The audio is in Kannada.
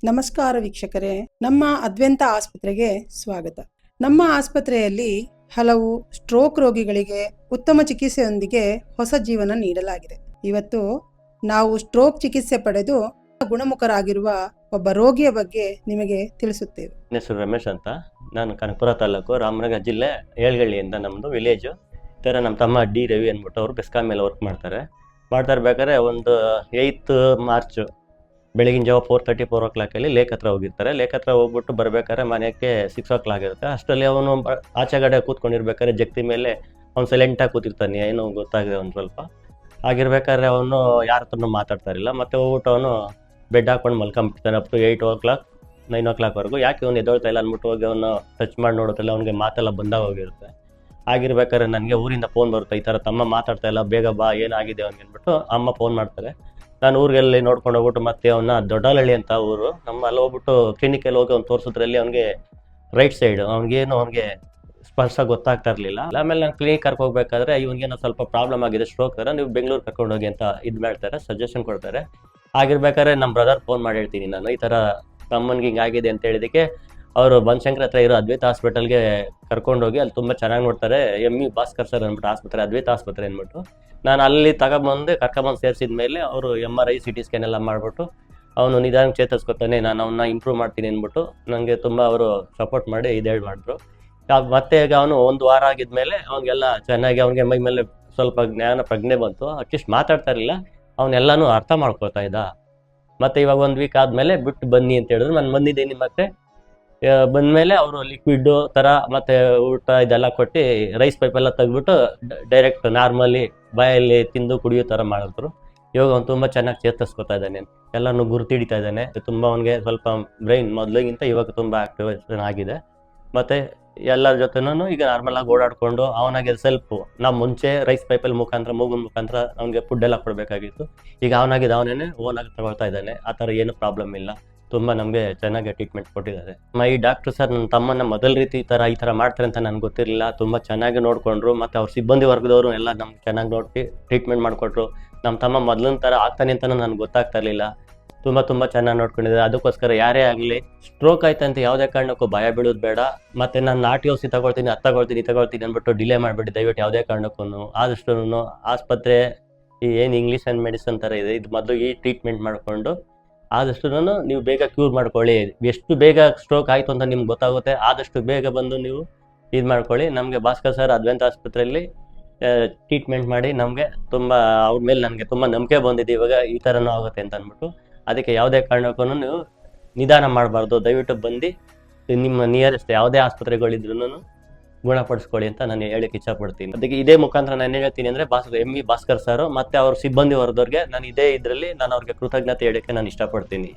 ನಮಸ್ಕಾರ ವೀಕ್ಷಕರೇ, ನಮ್ಮ ಅದ್ವೆಂತ ಆಸ್ಪತ್ರೆಗೆ ಸ್ವಾಗತ. ನಮ್ಮ ಆಸ್ಪತ್ರೆಯಲ್ಲಿ ಹಲವು ಸ್ಟ್ರೋಕ್ ರೋಗಿಗಳಿಗೆ ಉತ್ತಮ ಚಿಕಿತ್ಸೆಯೊಂದಿಗೆ ಹೊಸ ಜೀವನ ನೀಡಲಾಗಿದೆ. ಇವತ್ತು ನಾವು ಸ್ಟ್ರೋಕ್ ಚಿಕಿತ್ಸೆ ಪಡೆದು ಗುಣಮುಖರಾಗಿರುವ ಒಬ್ಬ ರೋಗಿಯ ಬಗ್ಗೆ ನಿಮಗೆ ತಿಳಿಸುತ್ತೇವೆ. ನನ್ನ ಹೆಸರು ರಮೇಶ್ ಅಂತ. ನಾನು ಕನಕಪುರ ತಾಲೂಕು ರಾಮನಗರ ಜಿಲ್ಲೆ ಏಳ್ಗಳ್ಳಿಯಿಂದ ನಮ್ಮದು ವಿಲೇಜು. ಈ ಥರ ನಮ್ಮ ತಮ್ಮ ಡಿ ರವಿ ಅಂದ್ಬಿಟ್ಟು ಅವರು ಬೆಸ್ಕಾಂ ಮೇಲೆ ವರ್ಕ್ ಮಾಡ್ತಾ ಇರ್ಬೇಕಾದ್ರೆ ಒಂದು 8 ಮಾರ್ಚ್ ಬೆಳಗಿನ ಜಾವ 4:30 4 o'clock ಲೇಕ್ ಹತ್ರ ಹೋಗಿರ್ತಾರೆ. ಲೇಕ್ ಹತ್ರ ಹೋಗ್ಬಿಟ್ಟು ಬರ್ಬೇಕಾದ್ರೆ ಮನೆಗೆ 6 o'clock ಇರುತ್ತೆ. ಅಷ್ಟರಲ್ಲಿ ಅವನು ಆಚೆಗಡೆ ಕೂತ್ಕೊಂಡಿರ್ಬೇಕಾದ್ರೆ ಜಗ್ತಿ ಮೇಲೆ ಅವ್ನು ಸೈಲೆಂಟಾಗಿ ಕೂತಿರ್ತಾನೆ, ಏನೋ ಗೊತ್ತಾಗಿದೆ ಒಂದು ಸ್ವಲ್ಪ. ಆಗಿರ್ಬೇಕಾದ್ರೆ ಅವನು ಯಾರ ಹತ್ರನೂ ಮಾತಾಡ್ತಾ ಇರಲಿಲ್ಲ. ಮತ್ತೆ ಹೋಗ್ಬಿಟ್ಟು ಅವನು ಬೆಡ್ ಹಾಕೊಂಡು ಮಲ್ಕೊಂಬಿಡ್ತಾನೆ ಅಪ್ ಟು 8 o'clock 9 o'clockವರೆಗೂ. ಯಾಕೆ ಅವ್ನು ಎದ್ದೊಳ್ತಾ ಇಲ್ಲ ಅಂದ್ಬಿಟ್ಟು ಹೋಗಿ ಅವನು ಟಚ್ ಮಾಡಿ ನೋಡುತ್ತಲ್ಲ, ಅವ್ನಿಗೆ ಮಾತೆಲ್ಲ ಬಂದಾಗ ಹೋಗಿರುತ್ತೆ. ಆಗಿರ್ಬೇಕಾದ್ರೆ ನನಗೆ ಊರಿಂದ ಫೋನ್ ಬರುತ್ತೆ, ಈ ಥರ ತಮ್ಮ ಮಾತಾಡ್ತಾ ಇಲ್ಲ, ಬೇಗ ಬಾ, ಏನಾಗಿದೆ ಅವ್ನಿಗೆ ಅಂದ್ಬಿಟ್ಟು ಅಮ್ಮ ಫೋನ್ ಮಾಡ್ತಾರೆ. ನಾನು ಊರಿಗೆಲ್ಲಿ ನೋಡ್ಕೊಂಡು ಹೋಗ್ಬಿಟ್ಟು ಮತ್ತೆ ಅವನ್ನ ದೊಡ್ಡಹಳ್ಳಿ ಅಂತ ಊರು, ನಮ್ಮ ಅಲ್ಲಿ ಹೋಗ್ಬಿಟ್ಟು ಕ್ಲಿನಿಕಲ್ಲಿ ಹೋಗಿ ಅವ್ನು ತೋರಿಸಿದ್ರಲ್ಲಿ ಅವ್ನಿಗೆ ರೈಟ್ ಸೈಡ್ ಅವ್ನಿಗೆ ಸ್ಪರ್ಶ ಗೊತ್ತಾಗ್ತಾ ಇರಲಿಲ್ಲ. ಆಮೇಲೆ ನಾನು ಕ್ಲಿನಿಕ್ ಕರ್ಕೊಂಡು ಹೋಗ್ಬೇಕಾದ್ರೆ ಇವನಿಗೇನೋ ಸ್ವಲ್ಪ ಪ್ರಾಬ್ಲಮ್ ಆಗಿದೆ, ಸ್ಟ್ರೋಕ್ ಥರ, ನೀವು ಬೆಂಗಳೂರು ಕರ್ಕೊಂಡು ಹೋಗಿ ಅಂತ ಇದು ಮಾಡ್ತಾರೆ, ಸಜೆಷನ್ ಕೊಡ್ತಾರೆ. ಆಗಿರ್ಬೇಕಾದ್ರೆ ನಮ್ಮ ಬ್ರದರ್ ಫೋನ್ ಮಾಡಿ ಹೇಳ್ತೀನಿ ನಾನು, ಈ ಥರ ತಮ್ಮನಿಗೆ ಹಿಂಗಾಗಿದೆ ಅಂತ ಹೇಳಿದಕ್ಕೆ ಅವರು ಬನಶಂಕರಿ ಹತ್ರ ಇರೋ ಅದ್ವೈತ ಹಾಸ್ಪಿಟಲ್ಗೆ ಕರ್ಕೊಂಡೋಗಿ ಅಲ್ಲಿ ತುಂಬ ಚೆನ್ನಾಗಿ ನೋಡ್ತಾರೆ. ME ಭಾಸ್ಕರ್ ಸರ್ ಅಂದ್ಬಿಟ್ಟು ಆಸ್ಪತ್ರೆ, ಅದ್ವೈತ ಆಸ್ಪತ್ರೆ ಅಂದ್ಬಿಟ್ಟು. ನಾನು ಅಲ್ಲಿ ಕರ್ಕೊಂಬಂದು ಸೇರಿಸಿದ ಮೇಲೆ ಅವರು MRI CT ಸ್ಕ್ಯಾನ್ ಎಲ್ಲ ಮಾಡಿಬಿಟ್ಟು ಅವನು ನಿಧಾನಕ್ಕೆ ಚೇತರಿಸ್ಕೊತಾನೆ, ನಾನು ಅವನ್ನ ಇಂಪ್ರೂವ್ ಮಾಡ್ತೀನಿ ಅಂದ್ಬಿಟ್ಟು ನನಗೆ ತುಂಬ ಅವರು ಸಪೋರ್ಟ್ ಮಾಡಿ ಇದೇಳಿ ಮಾಡಿದ್ರು. ಮತ್ತೆ ಈಗ ಅವನು 1 ವಾರ ಆಗಿದ್ಮೇಲೆ ಅವನಿಗೆಲ್ಲ ಚೆನ್ನಾಗಿ, ಅವನಿಗೆ ಮೈ ಮೇಲೆ ಸ್ವಲ್ಪ ಜ್ಞಾನ ಪ್ರಜ್ಞೆ ಬಂತು. ಅಟ್ಲೀಸ್ಟ್ ಮಾತಾಡ್ತಾ ಇರಲಿಲ್ಲ, ಅವನ್ನೆಲ್ಲನೂ ಅರ್ಥ ಮಾಡ್ಕೊಳ್ತಾ ಇದ್ದ. ಮತ್ತು ಇವಾಗ 1 ವೀಕ್ ಆದಮೇಲೆ ಬಿಟ್ಟು ಬನ್ನಿ ಅಂತ ಹೇಳಿದ್ರು. ನಾನು ಬಂದಿದ್ದೀನಿ. ಮತ್ತೆ ಬಂದಮೇಲೆ ಅವರು ಲಿಕ್ವಿಡ್ಡು ಥರ ಮತ್ತು ಊಟ ಇದೆಲ್ಲ ಕೊಟ್ಟು ರೈಸ್ ಪೈಪೆಲ್ಲ ತೆಗೆದ್ಬಿಟ್ಟು ಡೈರೆಕ್ಟ್ ನಾರ್ಮಲಿ ಬಾಯಲ್ಲಿ ತಿಂದು ಕುಡಿಯೋ ಥರ ಮಾಡಿದ್ರು. ಇವಾಗ ಅವ್ನು ತುಂಬ ಚೆನ್ನಾಗಿ ಚೇತರಿಸ್ಕೊತಾ ಇದ್ದಾನೆ, ಎಲ್ಲನೂ ಗುರುತಿಡಿತಾ ಇದ್ದಾನೆ. ತುಂಬ ಅವನಿಗೆ ಸ್ವಲ್ಪ ಬ್ರೈನ್ ಮೊದಲಿಗಿಂತ ಇವಾಗ ತುಂಬ ಆಕ್ಟಿವೇಶನ್ ಆಗಿದೆ. ಮತ್ತು ಎಲ್ಲರ ಜೊತೆನೂ ಈಗ ನಾರ್ಮಲಾಗಿ ಓಡಾಡಿಕೊಂಡು ಅವನಾಗೆ ನಾವು ಮುಂಚೆ ರೈಸ್ ಪೈಪಲ್ಲಿ ಮೂಗಿನ ಮುಖಾಂತರ ಅವ್ನಿಗೆ ಫುಡ್ ಎಲ್ಲ ಕೊಡಬೇಕಾಗಿತ್ತು. ಈಗ ಅವನಾಗಿದೆ ಅವನೇ ಓನಾಗಿ ತಗೊಳ್ತಾ ಇದ್ದಾನೆ. ಆ ಥರ ಏನು ಪ್ರಾಬ್ಲಮ್ ಇಲ್ಲ. ತುಂಬ ನಮಗೆ ಚೆನ್ನಾಗಿ ಟ್ರೀಟ್ಮೆಂಟ್ ಕೊಟ್ಟಿದ್ದಾರೆ. ಈ ಡಾಕ್ಟ್ರು ಸರ್ ನನ್ನ ತಮ್ಮನ್ನ ಮೊದಲ ರೀತಿ ಈ ಥರ ಮಾಡ್ತಾರೆ ಅಂತ ನನಗೆ ಗೊತ್ತಿರಲಿಲ್ಲ. ತುಂಬ ಚೆನ್ನಾಗಿ ನೋಡಿಕೊಂಡ್ರು. ಮತ್ತು ಅವ್ರ ಸಿಬ್ಬಂದಿ ವರ್ಗದವರು ಎಲ್ಲ ನಮ್ಗೆ ಚೆನ್ನಾಗಿ ನೋಡಿ ಟ್ರೀಟ್ಮೆಂಟ್ ಮಾಡಿಕೊಟ್ರು. ನಮ್ಮ ತಮ್ಮ ಮೊದಲಿನ ಥರ ಆಗ್ತಾನೆ ಅಂತ ನನಗೆ ಗೊತ್ತಾಗ್ತಾ ಇರಲಿಲ್ಲ. ತುಂಬ ಚೆನ್ನಾಗಿ ನೋಡ್ಕೊಂಡಿದ್ದಾರೆ. ಅದಕ್ಕೋಸ್ಕರ ಯಾರೇ ಆಗಲಿ ಸ್ಟ್ರೋಕ್ ಆಯ್ತು ಅಂತ ಯಾವುದೇ ಕಾರಣಕ್ಕೂ ಭಯ ಬೀಳೋದು ಬೇಡ. ಮತ್ತು ನಾನು ನಾಟಿ ಔಷಧಿ ತಗೊಳ್ತೀನಿ, ಅದು ತಗೊಳ್ತೀನಿ ಅಂದ್ಬಿಟ್ಟು ಡಿಲೇ ಮಾಡಿಬಿಟ್ಟು ದಯವಿಟ್ಟು ಯಾವುದೇ ಕಾರಣಕ್ಕೂ ಆದಷ್ಟು ಆಸ್ಪತ್ರೆ ಏನು ಇಂಗ್ಲೀಷ್ ಆ್ಯಂಡ್ ಮೆಡಿಸನ್ ಥರ ಇದೆ, ಇದು ಮೊದಲು ಈ ಟ್ರೀಟ್ಮೆಂಟ್ ಮಾಡಿಕೊಂಡು ಆದಷ್ಟು ನೀವು ಬೇಗ ಕ್ಯೂರ್ ಮಾಡ್ಕೊಳ್ಳಿ. ಎಷ್ಟು ಬೇಗ ಸ್ಟ್ರೋಕ್ ಆಯಿತು ಅಂತ ನಿಮ್ಗೆ ಗೊತ್ತಾಗುತ್ತೆ, ಆದಷ್ಟು ಬೇಗ ಬಂದು ನೀವು ಇದು ಮಾಡ್ಕೊಳ್ಳಿ. ನಮಗೆ ಭಾಸ್ಕರ್ ಸರ್ ಅದ್ವೈತ ಆಸ್ಪತ್ರೆಯಲ್ಲಿ ಟ್ರೀಟ್ಮೆಂಟ್ ಮಾಡಿ ನಮಗೆ ತುಂಬ ಅವ್ರ ಮೇಲೆ ನನಗೆ ತುಂಬ ನಂಬಿಕೆ ಬಂದಿದೆ, ಇವಾಗ ಈ ಥರನೂ ಆಗುತ್ತೆ ಅಂತ ಅಂದ್ಬಿಟ್ಟು. ಅದಕ್ಕೆ ಯಾವುದೇ ಕಾರಣಕ್ಕೂ ನೀವು ನಿಧಾನ ಮಾಡಬಾರ್ದು. ದಯವಿಟ್ಟು ಬಂದು ನಿಮ್ಮ ನಿಯರೆಸ್ಟ್ ಯಾವುದೇ ಆಸ್ಪತ್ರೆಗಳಿದ್ರೂ ಗುಣಪಡಿಸ್ಕೊಳ್ಳಿ ಅಂತ ನಾನು ಹೇಳಕ್ಕೆ ಇಷ್ಟಪಡ್ತೀನಿ. ಅದಕ್ಕೆ ಇದೇ ಮುಖಾಂತರ ನಾನು ಹೇಳ್ತೀನಿ ಅಂದರೆ ME ಭಾಸ್ಕರ್ ಸರ್ ಮತ್ತು ಅವ್ರ ಸಿಬ್ಬಂದಿ ವರ್ಗದವ್ರಿಗೆ ನಾನು ಇದೇ ಇದರಲ್ಲಿ ನಾನು ಅವ್ರಿಗೆ ಕೃತಜ್ಞತೆ ಹೇಳೋಕ್ಕೆ ನಾನು ಇಷ್ಟಪಡ್ತೀನಿ.